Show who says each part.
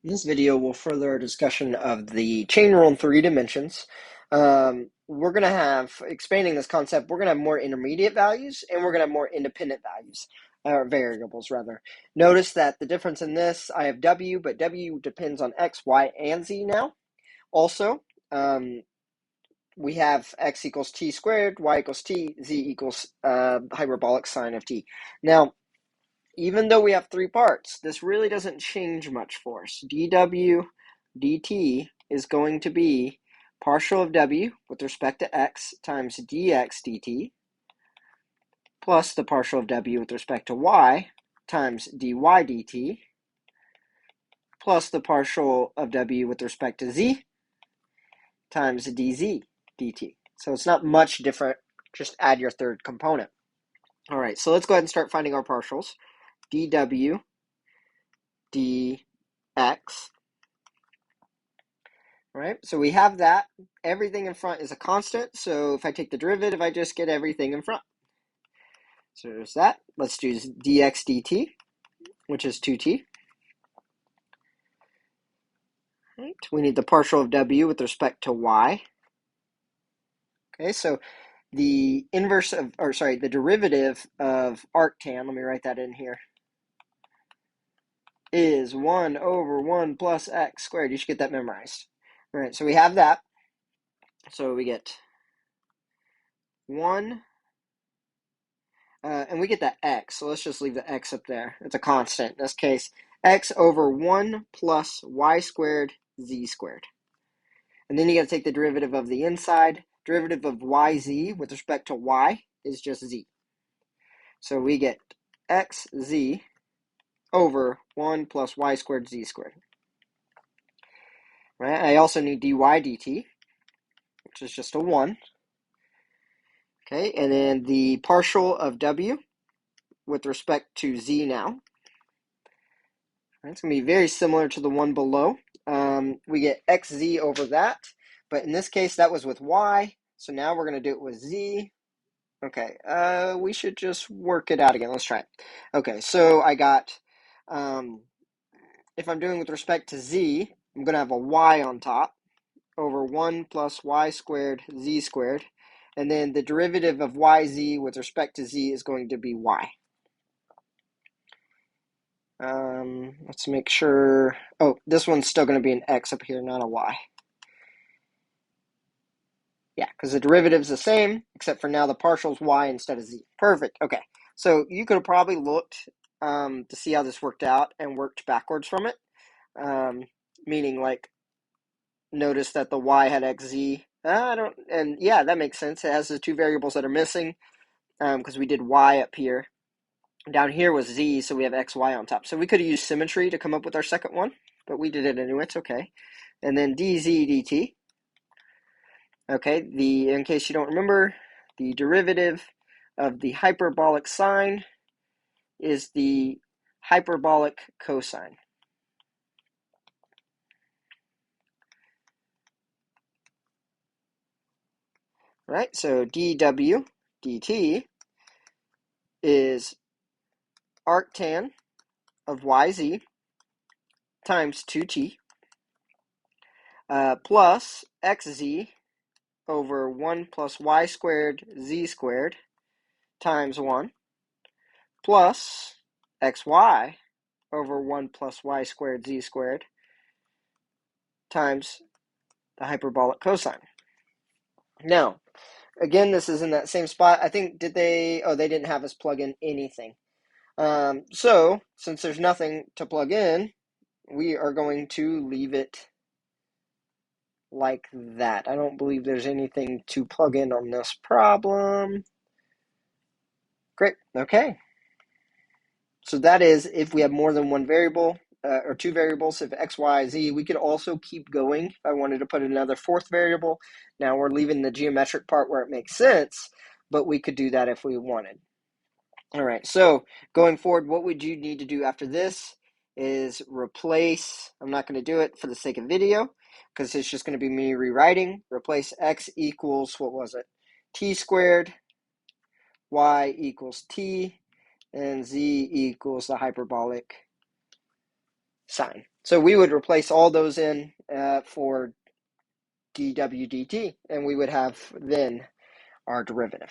Speaker 1: In this video, we'll further our discussion of the chain rule in 3 dimensions. We're going to have, expanding this concept, we're going to have more intermediate values and we're going to have more independent values, or variables rather. Notice that the difference in this, I have w, but w depends on x, y, and z now. Also, we have x equals t squared, y equals t, z equals hyperbolic sine of t. Now, even though we have 3 parts, this really doesn't change much for us. dw dt is going to be partial of w with respect to x times dx dt plus the partial of w with respect to y times dy dt plus the partial of w with respect to z times dz dt. So it's not much different. Just add your third component. All right, so let's go ahead and start finding our partials. dw dx. Right, so we have that. Everything in front is a constant, so if I take the derivative, I just get everything in front. So there's that. Let's do dx dt, which is 2t. Right, we need the partial of w with respect to y. Okay, so the inverse of, or sorry, the derivative of arctan, let me write that in here, is 1 over 1 plus x squared. You should get that memorized. All right, so we have that. So we get 1, and we get that x, so let's just leave the x up there. It's a constant in this case. X over 1 plus y squared z squared. And then you got to take the derivative of the inside. Derivative of yz with respect to y is just z. So we get xz over 1 plus y squared z squared. Right? I also need dy dt, which is just a 1. Okay, and then the partial of w with respect to z now. It's going to be very similar to the one below. We get xz over that, but in this case, that was with y, so now we're going to do it with z. Okay, we should just work it out again. Let's try it. Okay, so I got, if I'm doing with respect to z, I'm going to have a y on top over 1 plus y squared z squared, and then the derivative of yz with respect to z is going to be y. Let's make sure. Oh, this one's still going to be an x up here, not a y. Yeah, because the derivative's the same, except for now the partial's y instead of z. Perfect. Okay, so you could have probably looked to see how this worked out and worked backwards from it. Meaning, like, notice that the y had xz. And yeah, that makes sense. It has the 2 variables that are missing because we did y up here. Down here was z, so we have xy on top. So we could have used symmetry to come up with our second one, but we did it anyway. It's okay. And then dz dt. Okay, in case you don't remember, the derivative of the hyperbolic sine is the hyperbolic cosine. Right, so dw dt is arctan of yz times 2t plus xz over 1 plus y squared z squared times 1 plus xy over 1 plus y squared z squared times the hyperbolic cosine. Now, again, this is in that same spot. I think, they didn't have us plug in anything. So, since there's nothing to plug in, we are going to leave it like that. I don't believe there's anything to plug in on this problem. Great, okay. So that is if we have more than one variable, or 2 variables, if x, y, z. We could also keep going if I wanted to put another 4th variable. Now we're leaving the geometric part where it makes sense, but we could do that if we wanted. All right, so going forward, what would you need to do after this is replace, I'm not going to do it for the sake of video, because it's just going to be me rewriting, replace x equals, what was it, t squared, y equals t, and z equals the hyperbolic sine. So we would replace all those in for dw dt, and we would have then our derivative.